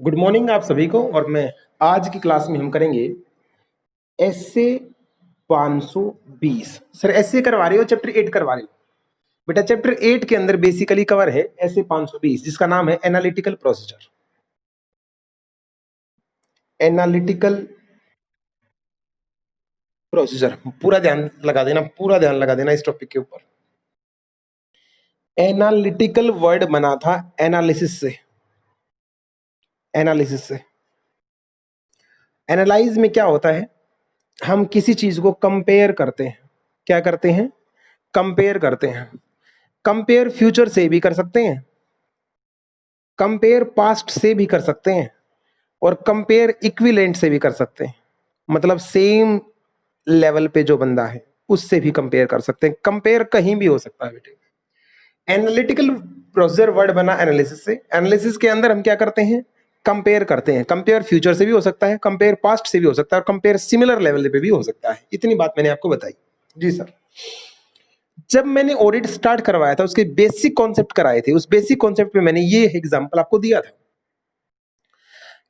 Good morning आप सभी को। और मैं आज की क्लास में हम करेंगे एसए 520। सर एसए करवा रहे हो चैप्टर 8 करवा रहे हो? बेटा चैप्टर 8 के अंदर बेसिकली कवर है एसए 520 जिसका नाम है एनालिटिकल प्रोसीजर। एनालिटिकल प्रोसीजर पूरा ध्यान लगा देना, पूरा ध्यान लगा देना इस टॉपिक के ऊपर। एनालिटिकल वर्ड बना था एनालिसिस से। एनालिसिस से एनालाइज में क्या होता है, हम किसी चीज को कंपेयर करते हैं। क्या करते हैं? कंपेयर करते हैं। कंपेयर फ्यूचर से भी कर सकते हैं, कंपेयर पास्ट से भी कर सकते हैं, और कंपेयर इक्विवेलेंट से भी कर सकते हैं। मतलब सेम लेवल पे जो बंदा है उससे भी कंपेयर कर सकते हैं। कंपेयर कहीं भी हो सकता है बेटे। एनालिटिकल प्रोसीजर वर्ड बना एनालिसिस से। एनालिसिस के अंदर हम क्या करते हैं? कंपेयर करते हैं। कंपेयर फ्यूचर से भी हो सकता है, कंपेयर पास्ट से भी हो सकता है, और कंपेयर सिमिलर लेवल पे भी हो सकता है। इतनी बात मैंने आपको बताई। जी सर। जब मैंने ऑडिट स्टार्ट करवाया था उसके बेसिक कॉन्सेप्ट कराए थे, उस बेसिक कॉन्सेप्ट में मैंने ये एग्जांपल आपको दिया था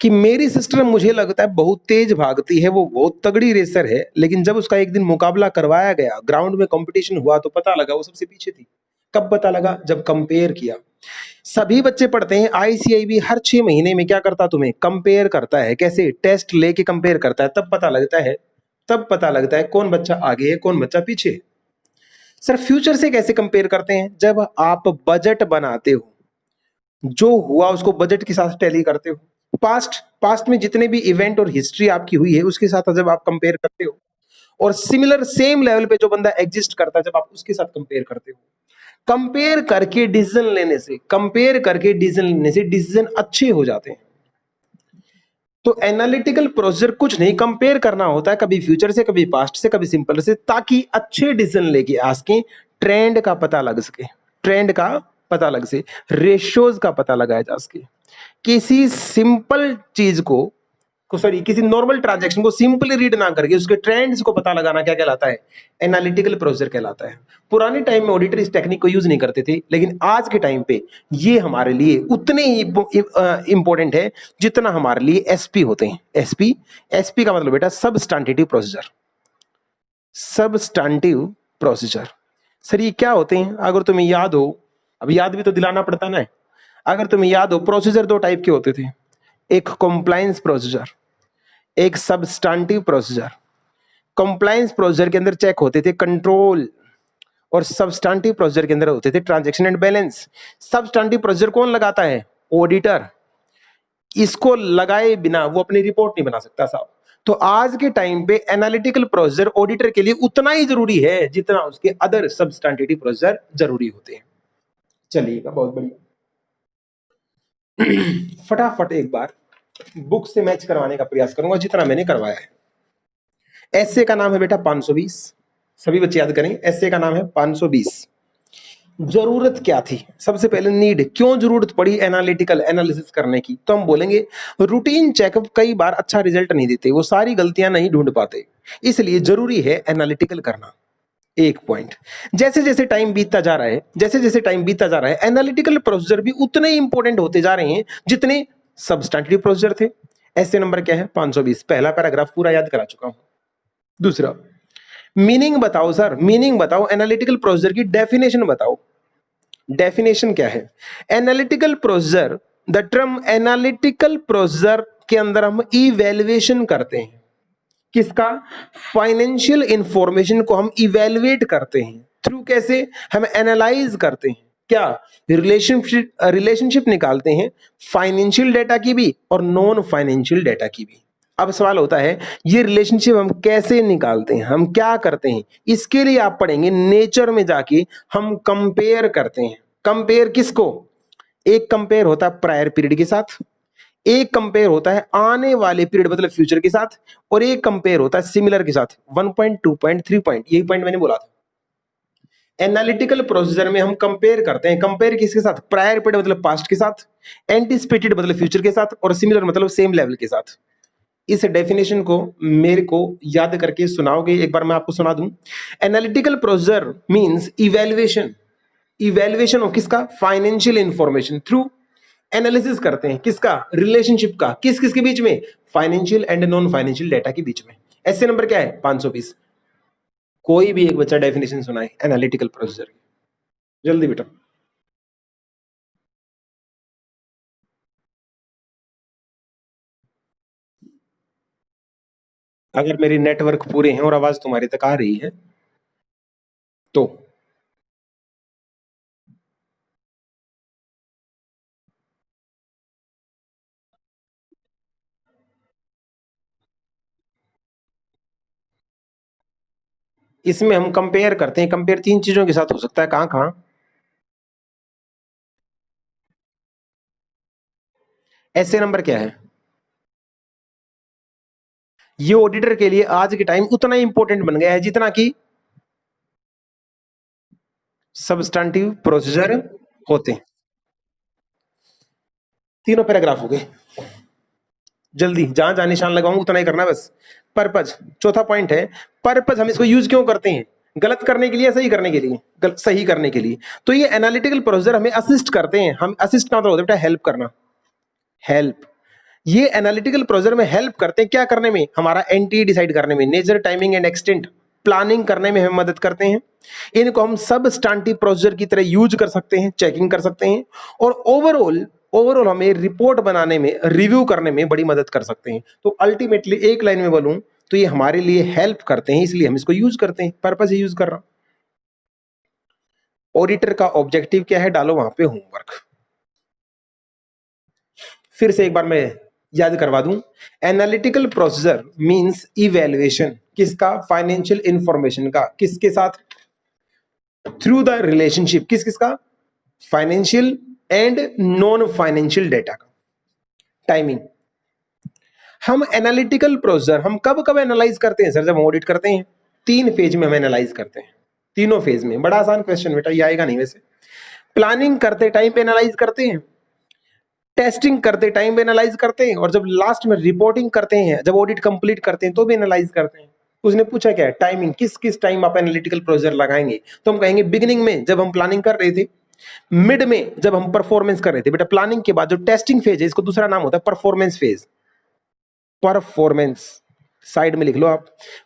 कि मेरी सिस्टर मुझे लगता है बहुत तेज भागती है, वो बहुत तगड़ी रेसर है, लेकिन जब उसका एक दिन मुकाबला करवाया गया, ग्राउंड में कंपटीशन हुआ, तो पता लगा वो सबसे पीछे थी। कब पता लगा? जब कंपेयर किया। सभी बच्चे पढ़ते हैं आईसीआईबी हर 6 महीने में क्या करता, तुम्हें कंपेयर करता है। कैसे? टेस्ट लेके कंपेयर करता है। तब पता लगता है, तब पता लगता है कौन बच्चा आगे है, कौन बच्चा पीछे है। सर फ्यूचर से कैसे कंपेयर करते हैं? जब आप बजट बनाते हो, जो हुआ उसको बजट के साथ टैली करते हो। पास्ट पास्ट में जितने भी इवेंट और हिस्ट्री आपकी हुई है उसके साथ जब आप कंपेयर करते हो, और सिमिलर सेम लेवल पे जो बंदा एग्जिस्ट करता है जब आप उसके साथ कंपेयर करते हो। कंपेयर करके डिसीजन लेने से, कंपेयर करके डिसीजन लेने से डिसीजन अच्छे हो जाते हैं। तो एनालिटिकल प्रोसीजर कुछ नहीं, कंपेयर करना होता है, कभी फ्यूचर से, कभी पास्ट से, कभी सिंपल से, ताकि अच्छे डिसीजन लेके आ सके, ट्रेंड का पता लग सके, ट्रेंड का पता लग सके, रेशियोज का पता लगाया जा सके। किसी सिंपल चीज को सॉरी किसी नॉर्मल ट्रांजैक्शन को सिंपली रीड ना करके उसके ट्रेंड्स को पता लगाना क्या कहलाता है? एनालिटिकल प्रोसीजर कहलाता है। पुराने टाइम में ऑडिटर इस टेक्निक को यूज नहीं करते थे, लेकिन आज के टाइम पे ये हमारे लिए उतने ही इंपॉर्टेंट है जितना हमारे लिए एसपी होते हैं। एसपी एसपी का मतलब बेटा सबस्टैंटिव प्रोसीजर। सबस्टैंटिव प्रोसीजर सर ये क्या होते हैं? अगर तुम्हें याद हो, अब याद भी तो दिलाना पड़ता ना है। अगर तुम्हें याद हो, प्रोसीजर 2 टाइप के होते थे, एक कंप्लायंस प्रोसीजर, एक सबस्टैंटिव प्रोसीजर। कंप्लायंस प्रोसीजर के अंदर चेक होते थे कंट्रोल, और सबस्टैंटिव प्रोसीजर के अंदर होते थे ट्रांजैक्शन एंड बैलेंस। सबस्टैंटिव प्रोसीजर कौन लगाता है? ऑडिटर। इसको लगाए बिना वो अपनी रिपोर्ट नहीं बना सकता साहब। तो आज के टाइम पे एनालिटिकल प्रोसीजर ऑडिटर के लिए उतना ही जरूरी है जितना उसके अदर सबस्टैंटिव प्रोसीजर जरूरी होते हैं। चलिएगा, बहुत बढ़िया। फटाफट एक बार बुक से मैच करवाने का प्रयास करूंगा जितना मैंने करवाया है। एसए का नाम है बेटा 520। सभी बच्चे याद करें, एसए का नाम है 520। जरूरत क्या थी? सबसे पहले नीड, क्यों जरूरत पड़ी एनालिटिकल एनालिसिस करने की? तो हम बोलेंगे रूटीन चेकअप कई बार अच्छा रिजल्ट नहीं देते, वो सारी गलतियां नहीं ढूंढ पाते, इसलिए जरूरी है एनालिटिकल करना। एक पॉइंट। जैसे जैसे टाइम बीतता जा रहा है, जैसे जैसे टाइम बीतता जा रहा है, एनालिटिकल प्रोसीजर भी उतने ही इंपॉर्टेंट होते जा रहे हैं जितने सबस्टैंटिव प्रोसीजर थे। ऐसे नंबर क्या है? 520। पहला पैराग्राफ पूरा याद करा चुका हूं। दूसरा, मीनिंग बताओ सर, मीनिंग बताओ, एनालिटिकल प्रोसीजर की डेफिनेशन बताओ। डेफिनेशन क्या है? Analytical procedure, the term analytical procedure के अंदर हम इवैल्यूएशन करते हैं। किसका? फाइनेंशियल इंफॉर्मेशन को हम इवेलुएट करते हैं। थ्रू कैसे? हम एनालाइज करते हैं। क्या? रिलेशनशिप निकालते हैं, फाइनेंशियल डेटा की भी और नॉन फाइनेंशियल डेटा की भी। अब सवाल होता है ये रिलेशनशिप हम कैसे निकालते हैं, हम क्या करते हैं? इसके लिए आप पढ़ेंगे नेचर में जाके हम कंपेयर करते हैं। कंपेयर किसको? एक कंपेयर होता है प्रायर पीरियड के साथ, एक कंपेयर होता है आने वाले पीरियड मतलब फ्यूचर के साथ, और एक कंपेयर होता है सिमिलर के साथ। 1 पॉइंट, 2 पॉइंट, 3 पॉइंट, यही पॉइंट मैंने बोला था। एनालिटिकल प्रोसीजर में हम कंपेयर करते हैं। कंपेयर किसके साथ? प्रायर पीरियड मतलब पास्ट के साथ, एंटिसिपेटेड मतलब फ्यूचर के साथ, और सिमिलर मतलब सेम लेवल के साथ। इस डेफिनेशन को मेरे को याद करके सुनाओगे? एक बार मैं आपको सुना दूं। Analytical procedure means evaluation, evaluation of किसका? फाइनेंशियल इंफॉर्मेशन थ्रू एनालिसिस करते हैं किसका, रिलेशनशिप का, किस किस के बीच में, financial and non financial data के बीच में। ऐसे नंबर क्या है 520। कोई भी एक बच्चा डेफिनेशन सुनाए एनालिटिकल प्रोसीजर की, जल्दी बेटा। अगर मेरे नेटवर्क पूरे हैं और आवाज तुम्हारी तक आ रही है तो इसमें हम कंपेयर करते हैं। कंपेयर तीन चीजों के साथ हो सकता है, कहां कहां। ऐसे नंबर क्या है, ये ऑडिटर के लिए आज के टाइम उतना इंपॉर्टेंट बन गया है जितना कि सबस्टैंटिव प्रोसीजर होते हैं। तीनों पैराग्राफ हो गए, जल्दी जहां जहां निशान लगाऊंगा उतना ही करना बस। पर्पज, चौथा पॉइंट है पर्पज, हम इसको यूज क्यों करते हैं, गलत करने के लिए या सही करने के लिए, सही करने के लिए। तो ये एनालिटिकल प्रोसीजर हमें असिस्ट करते हैं। हम असिस्ट का मतलब होता है बेटा हेल्प करना, हेल्प। ये एनालिटिकल प्रोसीजर में हेल्प करते हैं क्या करने में, हमारा एनटी डिसाइड करने में, nature, timing and extent, planning करने में हमें मदद करते हैं। इनको हम सबस्टैंटिव प्रोसीजर की तरह यूज कर सकते हैं, चेकिंग कर सकते हैं, और ओवरऑल ओवरऑल हमें रिपोर्ट बनाने में, रिव्यू करने में बड़ी मदद कर सकते हैं। तो अल्टीमेटली एक लाइन में बोलूं तो ये हमारे लिए हेल्प करते हैं, इसलिए हम इसको यूज करते हैं, पर्पस यूज कर रहा हूं। ऑडिटर का ऑब्जेक्टिव क्या है, डालो वहां पे होमवर्क। फिर से एक बार मैं याद करवा दूं, एनालिटिकल प्रोसीजर मींस इवैल्यूएशन किसका, फाइनेंशियल इंफॉर्मेशन का, किसके साथ, थ्रू द रिलेशनशिप, किस किसका, financial and non financial data का। टाइमिंग, हम एनालिटिकल प्रोसीजर हम कब कब एनालाइज करते हैं सर, जब हम ऑडिट करते हैं। तीन फेज में हम एनालाइज करते हैं, तीनों फेज में। बड़ा आसान क्वेश्चन बेटा, ये आएगा नहीं वैसे। प्लानिंग करते टाइम पे एनालाइज करते हैं, टेस्टिंग करते टाइम पे एनालाइज करते हैं, और जब लास्ट में रिपोर्टिंग करते हैं, जब ऑडिट कंप्लीट करते हैं तो भी एनालाइज करते हैं। उसने पूछा क्या है, टाइमिंग, किस किस टाइम आप एनालिटिकल प्रोसीजर लगाएंगे, तो हम कहेंगे बिगिनिंग में जब हम प्लानिंग कर रहे थे, मिड में जब हम परफॉर्मेंस कर रहे थे। बेटा प्लानिंग के बाद जो टेस्टिंग फेज है, इसको दूसरा नाम होता है परफॉर्मेंस फेज, परफॉर्मेंस साइड में लिख लो आप।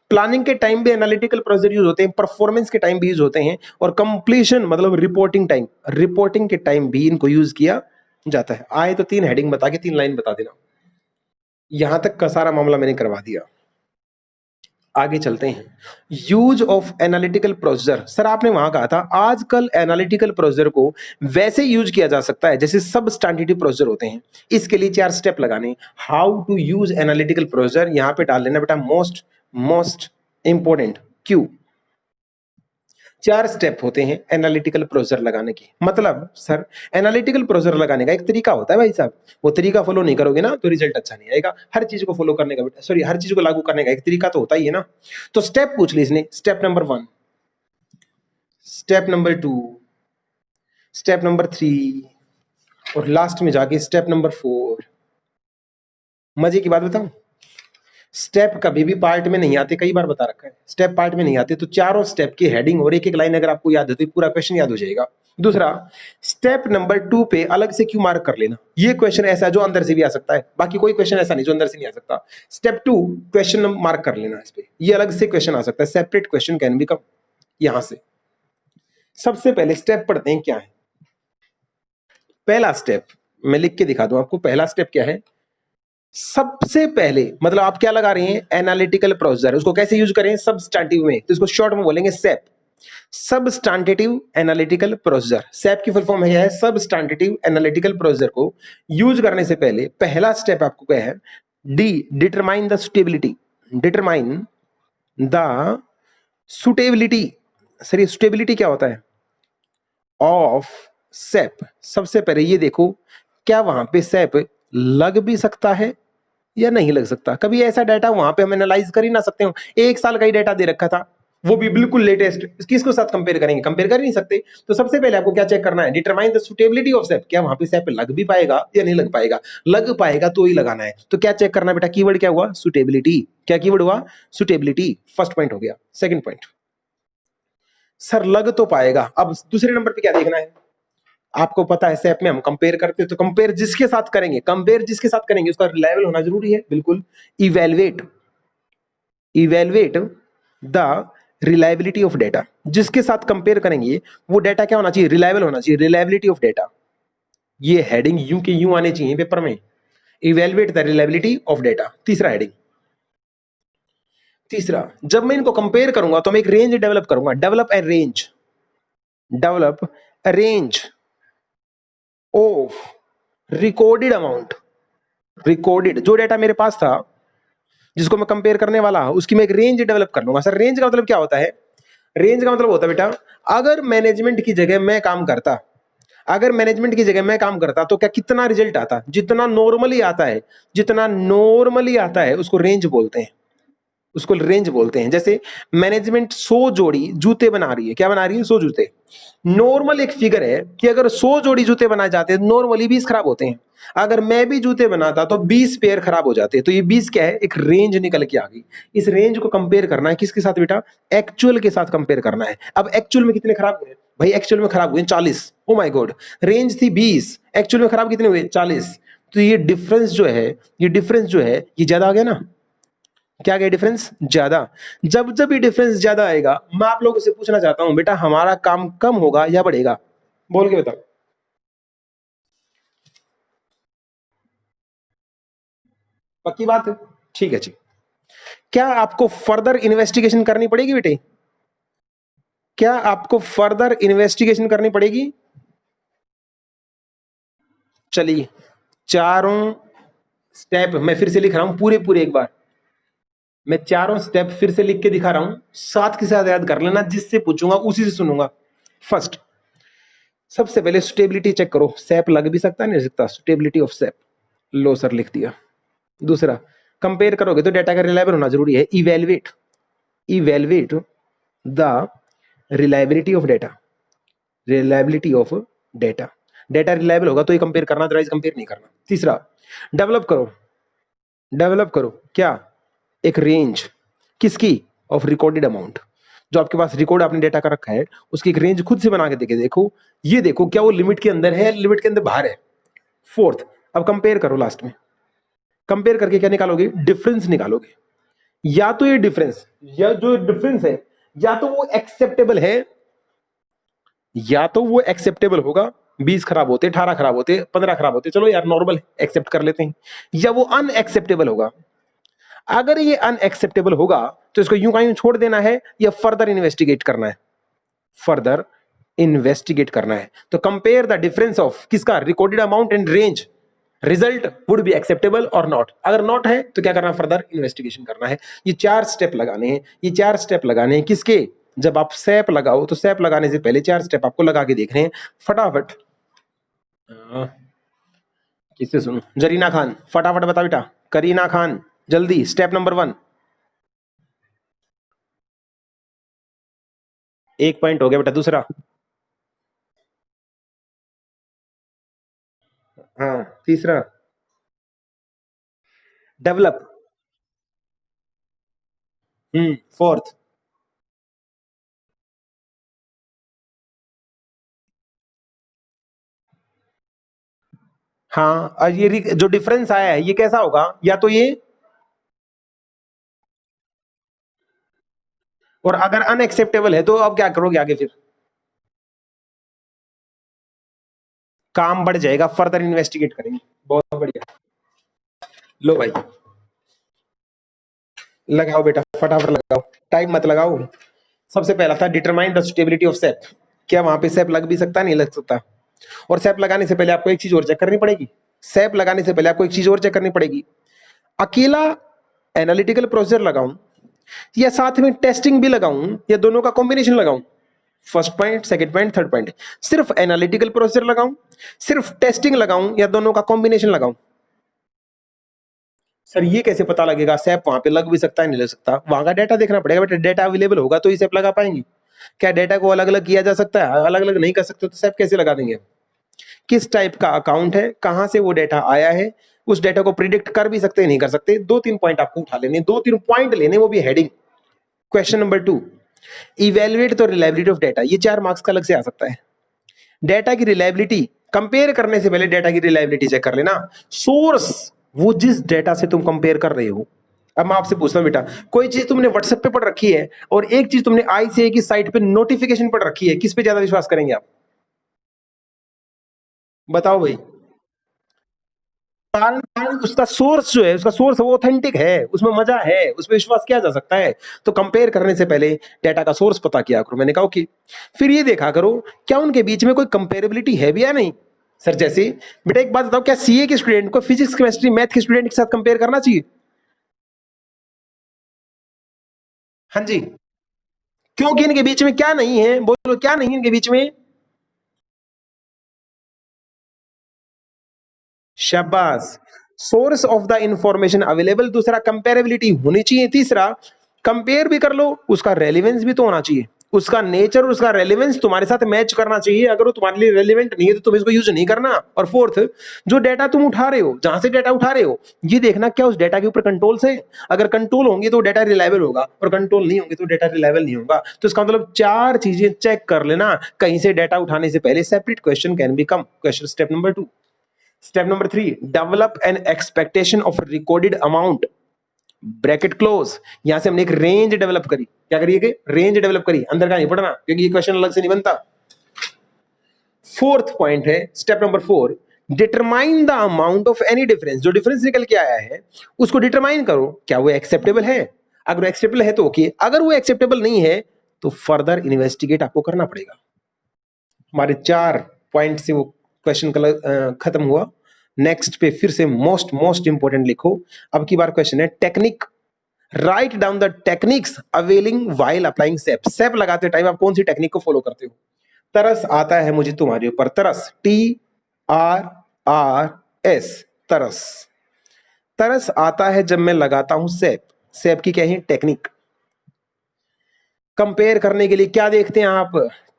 प्लानिंग के टाइम भी एनालिटिकल प्रोसीजर यूज होते हैं, परफॉर्मेंस के टाइम भी यूज होते हैं, और कंप्लीशन मतलब रिपोर्टिंग टाइम, रिपोर्टिंग के टाइम भी इनको यूज किया जाता है। आए तो तीन हेडिंग बता के तीन लाइन बता देना। यहां तक का सारा मामला मैंने करवा दिया, आगे चलते हैं। Use of analytical procedure, sir आपने वहां कहा था आजकल एनालिटिकल प्रोसीजर को वैसे यूज किया जा सकता है जैसे सब स्टैंडर्ड प्रोसीजर होते हैं। इसके लिए 4 स्टेप लगाने। How to use analytical procedure, यहां पे डाल लेना बेटा most most important Q. 4 step होते हैं एनालिटिकल प्रोसीजर लगाने की। मतलब सर एनालिटिकल प्रोसीजर लगाने का एक तरीका होता है भाई साहब, वो तरीका फॉलो नहीं करोगे ना तो रिजल्ट अच्छा नहीं आएगा। हर चीज को फॉलो करने का, सॉरी हर चीज को लागू करने का एक तरीका तो होता ही है ना। तो स्टेप पूछ ली इसने, step number 1, step number 2, step number 3, और लास्ट में जाके स्टेप नंबर 4। मजे की बात बताऊं, स्टेप कभी भी पार्ट में नहीं आते, कई बार बता रखा है स्टेप पार्ट में नहीं आते। तो चारों स्टेप की हेडिंग और एक एक लाइन अगर आपको याद है तो पूरा क्वेश्चन याद हो जाएगा। दूसरा, स्टेप नंबर 2 पे अलग से क्यों मार्क कर लेना, ये क्वेश्चन ऐसा है जो अंदर से भी आ सकता है, बाकी कोई क्वेश्चन ऐसा नहीं जो अंदर से नहीं आ सकता। स्टेप 2 क्वेश्चन मार्क कर लेना इस पे, ये अलग से क्वेश्चन आ सकता है, सेपरेट क्वेश्चन कैन बी कम। यहां से सबसे पहले स्टेप पढ़ते हैं क्या है। पहला स्टेप मैं लिख के दिखा दूं आपको, पहला स्टेप क्या है। सबसे पहले मतलब आप क्या लगा रहे हैं, एनालिटिकल प्रोसीजर, उसको कैसे यूज करें, सबस्टैंटिव में, तो इसको शॉर्ट में बोलेंगे सैप, सबस्टैंटिव एनालिटिकल प्रोसीजर। सैप की फुल फॉर्म है सबस्टैंटिव एनालिटिकल प्रोसीजर। को यूज करने से पहले पहला स्टेप आपको क्या है, D, determine the suitability, determine the suitability. Sir ये सुटेबिलिटी क्या होता है, ऑफ सैप। सबसे पहले ये देखो क्या वहां पे सैप लग भी सकता है या नहीं लग सकता। कभी ऐसा डाटा वहां पे हम एनालाइज कर ही ना सकते हो, 1 साल का ही डाटा दे रखा था, वो भी बिल्कुल लेटेस्ट, किसके साथ कंपेयर करेंगे, कंपेयर कर ही नहीं सकते। तो सबसे पहले आपको क्या चेक करना है, determine the suitability of SAP, क्या वहां पे सैप लग भी पाएगा या नहीं लग पाएगा। लग पाएगा तो ही लगाना है। तो क्या चेक करना है बेटा, कीवर्ड क्या हुआ, सुटेबिलिटी। क्या कीवर्ड हुआ, सुटेबिलिटी। फर्स्ट पॉइंट हो गया। सेकंड पॉइंट, सर लग तो पाएगा, अब दूसरे नंबर पे क्या देखना है, आपको पता है SAP में हम कंपेयर करते हैं, तो कंपेयर जिसके साथ करेंगे उसका रिलायबल होना जरूरी है, बिल्कुल। Evaluate the reliability of data, जिसके साथ कंपेयर करेंगे वो डेटा क्या होना चाहिए, रिलायबल होना चाहिए, रिलायबिलिटी ऑफ डेटा। ये हेडिंग यूं के यूं आने चाहिए पेपर में, evaluate the reliability of data. तीसरा हेडिंग, तीसरा, जब मैं इनको कंपेयर करूंगा तो मैं एक रेंज डेवलप करूंगा, develop a range of recorded amount, recorded जो डेटा मेरे पास था जिसको मैं कंपेयर करने वाला हूं उसकी मैं एक रेंज डेवलप कर लूंगा। सर रेंज का मतलब क्या होता है, रेंज का मतलब होता है बेटा, अगर मैनेजमेंट की जगह मैं काम करता, तो क्या कितना रिजल्ट आता, जितना नॉर्मली आता है उसको रेंज बोलते हैं, जैसे मैनेजमेंट 100 जोड़ी जूते बना रही है, क्या बना रही है, 100 जूते। नॉर्मल एक फिगर है कि अगर 100 जोड़ी जूते बनाए जाते हैं नॉर्मली 20 खराब होते हैं, अगर मैं भी जूते बनाता तो 20 पेयर खराब हो जाते हैं। तो ये 20 क्या है, एक रेंज निकल के आ गई। इस रेंज को कंपेयर करना है किसके साथ बेटा, एक्चुअल के साथ कंपेयर करना है। अब एक्चुअल में कितने खराब हुए भाई, एक्चुअल में खराब हुए 40, ओ माय गॉड, रेंज थी 20, एक्चुअल में खराब कितने हुए 40। तो ये डिफरेंस जो है ये ज्यादा आ गया ना, क्या गया डिफरेंस, ज्यादा। जब ये डिफरेंस ज्यादा आएगा, मैं आप लोगों से पूछना चाहता हूं बेटा हमारा काम कम होगा या बढ़ेगा, बोल के बताओ। पक्की बात है, ठीक है जी। क्या आपको फर्दर इन्वेस्टिगेशन करनी पड़ेगी बेटे, क्या आपको फर्दर इन्वेस्टिगेशन करनी पड़ेगी। चलिए चारों स्टेप मैं फिर से लिख रहा हूं, पूरे पूरे एक बार मैं चारों स्टेप फिर से लिख के दिखा रहा हूं, साथ के साथ याद कर लेना, जिससे पूछूंगा उसी से सुनूंगा। फर्स्ट, सबसे पहले स्टेबिलिटी चेक करो, सैप लग भी सकता है नहीं सकता, stability of SAP, low sir लिख दिया। दूसरा, कंपेयर करोगे तो डेटा का रिलायबल होना जरूरी है, evaluate the reliability of data, data reliable होगा तो ये कंपेयर करना, अदरवाइज कंपेयर नहीं करना। तीसरा, डेवलप करो क्या, एक रेंज, किसकी, ऑफ रिकॉर्डेड अमाउंट, जो आपके पास रिकॉर्ड आपने डेटा का रखा है उसकी एक रेंज खुद से बना के देखो, ये देखो क्या वो लिमिट के अंदर है, लिमिट के अंदर बाहर है। फोर्थ, अब कंपेयर करो, लास्ट में कंपेयर करके क्या निकालोगे, डिफरेंस निकालोगे। या तो ये डिफरेंस, या जो डिफरेंस है या तो वो एक्सेप्टेबल है, या तो वो एक्सेप्टेबल होगा, 20 खराब होते, 18 खराब होते, 15 खराब होते, चलो यार नॉर्मल एक्सेप्ट कर लेते हैं, या वो अनएक्सेप्टेबल होगा। अगर ये अनएक्सेप्टेबल होगा तो इसको यूं का यूं छोड़ देना है या फर्दर इन्वेस्टिगेट करना है, फर्दर इन्वेस्टिगेट करना है। तो कंपेयर द डिफरेंस ऑफ किसका, recorded amount and range, result would be acceptable और नॉट, अगर नॉट है तो क्या करना, फर्दर इन्वेस्टिगेशन करना है। ये 4 स्टेप लगाने हैं, ये 4 स्टेप लगाने हैं किसके, जब आप सैप लगाओ तो सैप लगाने से पहले 4 स्टेप आपको लगा के देखने हैं। फटाफट किससे सुनूं, जरीना खान, फटाफट बता बेटा, करीना खान जल्दी, स्टेप नंबर 1, 1 पॉइंट हो गया बेटा। दूसरा, हाँ तीसरा, डेवलप, फोर्थ, हाँ और ये जो डिफरेंस आया है ये कैसा होगा, या तो ये, और अगर अनएक्सेप्टेबल है तो अब क्या करोगे आगे, फिर काम बढ़ जाएगा, फर्दर इन्वेस्टिगेट करेंगे। बहुत बढ़िया, लो भाई लगाओ बेटा, फटाफट लगाओ, टाइम मत लगाओ। सबसे पहला था determine the suitability of SAP, क्या वहां पे सैप लग भी सकता है, नहीं लग सकता। और सैप लगाने से पहले आपको एक चीज और चेक करनी पड़ेगी, सैप लगाने से पहले आपको एक चीज और चेक करनी पड़ेगी, अकेला एनालिटिकल प्रोसीजर लगाऊं या साथ में टेस्टिंग भी लगाऊं या दोनों का कॉम्बिनेशन लगाऊं। First point, second point, third point, सिर्फ एनालिटिकल प्रोसीजर लगाऊं, सिर्फ टेस्टिंग लगाऊं या दोनों का कॉम्बिनेशन लगाऊं। सर ये कैसे पता लगेगा, सैप वहां पे लग भी सकता है नहीं लग सकता, वहां का डेटा देखना पड़ेगा बेटा, डेटा अवेलेबल होगा तो ही सैप लगा पाएंगे। क्या डेटा को अलग अलग किया जा सकता है, अलग अलग नहीं कर सकते तो सैप कैसे लगा देंगे। किस टाइप का अकाउंट है, कहां से वो डेटा आया है, उस डेटा को प्रिडिक्ट कर भी सकते हैं नहीं कर सकते। 2-3 पॉइंट आपको उठा लेने, 2-3 पॉइंट लेने, वो भी heading. Question number 2, evaluate the reliability of data, ये 4 मार्क्स का अलग से आ सकता है। डेटा की रिलायबिलिटी, कंपेयर करने से पहले डेटा की रिलायबिलिटी चेक कर लेना। सोर्स, वो जिस डेटा से तुम कंपेयर कर रहे हो। अब मैं आपसे पूछता हूं बेटा, कोई चीज तुमने व्हाट्सएप पे पढ़ रखी है और एक चीज तुमने आईसीए की साइट पे नोटिफिकेशन पढ़ रखी है, किस पे ज्यादा विश्वास करेंगे आप? बताओ भाई। कारण कारण उसका सोर्स जो है, उसका सोर्स वो ऑथेंटिक है, उसमें मजा है, उस पर विश्वास किया जा सकता है। तो कंपेयर करने से पहले डेटा का सोर्स पता किया करो। मैंने कहा कि फिर ये देखा करो क्या उनके बीच में कोई कंपेरेबिलिटी है भी या नहीं। सर जैसे बेटा एक बात बताओ, क्या सीए के स्टूडेंट को फिजिक्स केमिस्ट्री मैथ के स्टूडेंट के साथ कंपेयर करना चाहिए? हाँ जी। क्योंकि इनके बीच में क्या नहीं है, बोलो क्या नहीं है इनके बीच में? शाबाश। Source of the information available, दूसरा कंपेरेबिलिटी होनी चाहिए, तीसरा कंपेयर भी कर लो, उसका रेलिवेंस भी तो होना चाहिए, उसका नेचर और उसका रेलिवेंस तुम्हारे साथ मैच करना चाहिए। अगर वो तुम्हारे लिए रेलिवेंट नहीं है तो तुम इसको यूज नहीं करना। और फोर्थ, जो डेटा तुम उठा रहे हो, जहां से डेटा उठा रहे हो, ये देखना क्या उस डेटा के ऊपर कंट्रोल्स है। अगर कंट्रोल होंगे तो डेटा रिलायबल होगा, और कंट्रोल नहीं होंगे तो डेटा रिलायबल नहीं होगा। तो इसका मतलब चार चीजें चेक कर लेना कहीं से डेटा उठाने से पहले। Separate question can be come. Question step number 2। Step number 3, develop an expectation of recorded amount, bracket close. यहां से हमने एक रेंज डेवलप करी। क्या करिए कि रेंज डेवलप करी, अंदर का नहीं पढ़ना क्योंकि ये क्वेश्चन अलग से नहीं बनता। फोर्थ पॉइंट है step number 4, determine the amount of any difference. जो डिफरेंस निकल के आया है उसको डिटरमाइन करो, क्या वो एक्सेप्टेबल है? अगर वो एक्सेप्टेबल है तो ओके, अगर वो एक्सेप्टेबल नहीं है तो फर्दर इन्वेस्टिगेट आपको करना पड़ेगा। हमारे 4 पॉइंट से वो क्वेश्चन खत्म हुआ। नेक्स्ट पे फिर से मोस्ट मोस्ट इंपोर्टेंट लिखो। अब की बार क्वेश्चन है technique. Write down the techniques availing while applying SEP. SEP लगाते टाइम आप कौन सी टेक्निक को फॉलो करते हो? तरस आता है मुझे तुम्हारे ऊपर, तरस, TRRS, तरस। तरस आता है जब मैं लगाता हूं सेप। सेप की क्या है टेक्निक? कंपेयर करने के लिए क्या देखते हैं आप?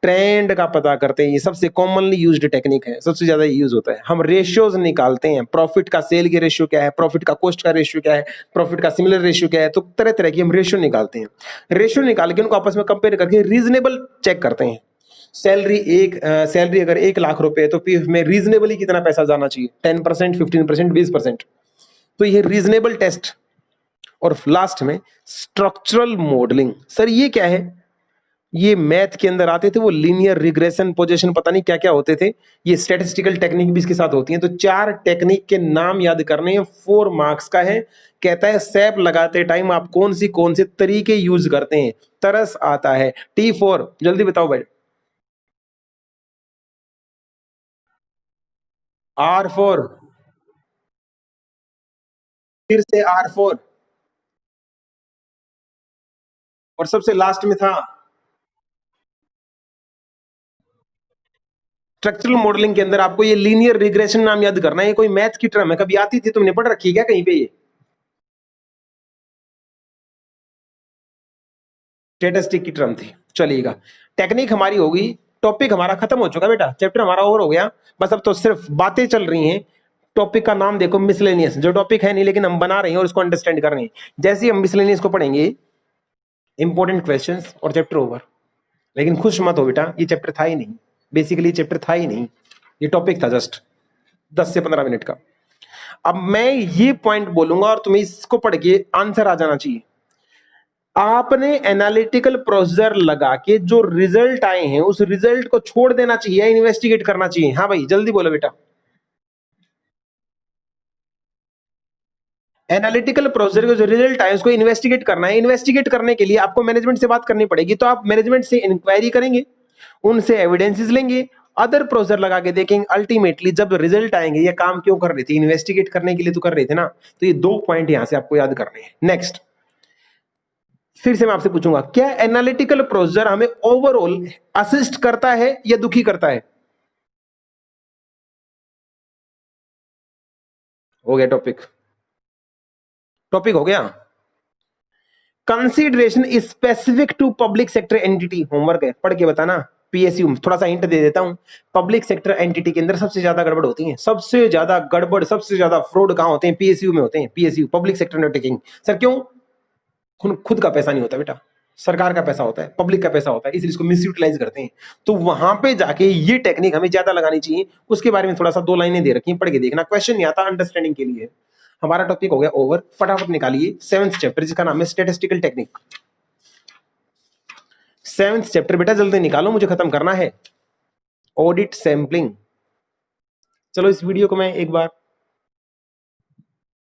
ट्रेंड का पता करते हैं। ये सबसे कॉमनली यूज्ड टेक्निक है, सबसे ज्यादा यूज होता है। हम रेशियोज निकालते हैं, प्रॉफिट का सेल की रेशियो क्या है, प्रॉफिट का कॉस्ट का रेशियो क्या है, प्रॉफिट का सिमिलर रेशियो क्या है। तो तरह तरह की हम रेशियो निकालते हैं। रेशियो निकाल के उनको आपस में कंपेयर करके रीजनेबल चेक करते हैं। सैलरी अगर 1 लाख रुपए है तो पीएफ में रीजनेबली कितना पैसा जाना चाहिए? 10%, 15%, 20%। तो ये रीजनेबल टेस्ट। और लास्ट में स्ट्रक्चरल मॉडलिंग। सर ये क्या है? ये मैथ के अंदर आते थे, वो लीनियर रिग्रेशन, पोजीशन, पता नहीं क्या क्या होते थे। ये स्टैटिस्टिकल टेक्निक भी इसके साथ होती हैं। तो 4 टेक्निक के नाम याद करने हैं। 4 मार्क्स का है। कहता है सैप लगाते टाइम आप कौन से तरीके यूज करते हैं? तरस आता है, T4, जल्दी बताओ भाई। R4, फिर से R4, और सबसे लास्ट में था स्ट्रक्चरल मॉडलिंग। के अंदर आपको ये लीनियर रिग्रेशन नाम याद करना है। ये कोई मैथ की टर्म है, कभी आती थी, तुमने पढ़ रखी है क्या कहीं पे? ये स्टेटिस्टिक की टर्म थी। चलिएगा, टेक्निक हमारी होगी। टॉपिक हमारा खत्म हो चुका बेटा, चैप्टर हमारा ओवर हो गया। बस अब तो सिर्फ बातें चल रही हैं। टॉपिक का नाम देखो मिसलेनियस, जो टॉपिक है नहीं लेकिन हम बना रहे हैं और इसको अंडरस्टैंड कर रहे हैं। जैसे ही हम मिसलेनियस को पढ़ेंगे, इंपॉर्टेंट क्वेश्चंस और चैप्टर ओवर। लेकिन खुश मत हो बेटा, ये चैप्टर था ही नहीं। बेसिकली चैप्टर था ही नहीं, ये टॉपिक था जस्ट 10 से 15 मिनट का। अब मैं ये पॉइंट बोलूंगा और तुम्हें इसको पढ़ के आंसर आ जाना चाहिए। आपने एनालिटिकल प्रोसीजर लगा के जो रिजल्ट आए हैं उस रिजल्ट को छोड़ देना चाहिए, इन्वेस्टिगेट करना चाहिए। हाँ भाई जल्दी बोलो बेटा। एनालिटिकल प्रोसीजर के जो रिजल्ट आए उसको इन्वेस्टिगेट करना है। इन्वेस्टिगेट करने के लिए आपको मैनेजमेंट से बात करनी पड़ेगी। तो आप मैनेजमेंट से इंक्वायरी करेंगे, उनसे एविडेंसेस लेंगे, अदर प्रोसीजर लगा के देखेंगे। अल्टीमेटली जब रिजल्ट आएंगे, ये काम क्यों कर रहे थे? इन्वेस्टिगेट करने के लिए तो कर रहे थे ना। तो ये 2 पॉइंट यहां से आपको याद करने हैं। नेक्स्ट, फिर से मैं आपसे पूछूंगा, क्या एनालिटिकल प्रोसीजर हमें ओवरऑल असिस्ट करता है या दुखी करता है? हो गया टॉपिक, टॉपिक हो गया। Consideration specific to public sector entity, homework है, पढ़ के बताना। पीएसयू में थोड़ा सा हिंट दे देता हूं। पब्लिक सेक्टर एंटिटी के अंदर सबसे ज्यादा गड़बड़ होती है, सबसे ज्यादा गड़बड़, सबसे ज्यादा फ्रॉड कहां होते हैं? पीएसयू में होते हैं। PSU, public sector undertaking. Sir क्यों? खुद का पैसा नहीं होता बेटा। सरकार का पैसा होता है, पब्लिक का पैसा होता है, इसलिए इसको मिसयूटिलाइज करते हैं। तो वहां पे जाके ये टेक्निक हमें ज्यादा लगानी चाहिए। उसके बारे में थोड़ा सा 2 लाइनें दे रखी हैं, पढ़ के देखना, क्वेश्चन नहीं आता, अंडरस्टैंडिंग के लिए। हमारा टॉपिक हो गया ओवर, फटाफट निकालिए 7th चैप्टर जिसका नाम है स्टैटिस्टिकल टेक्निक। 7th चैप्टर बेटा जल्दी निकालो, मुझे खत्म करना है। Audit sampling. चलो इस वीडियो को मैं एक बार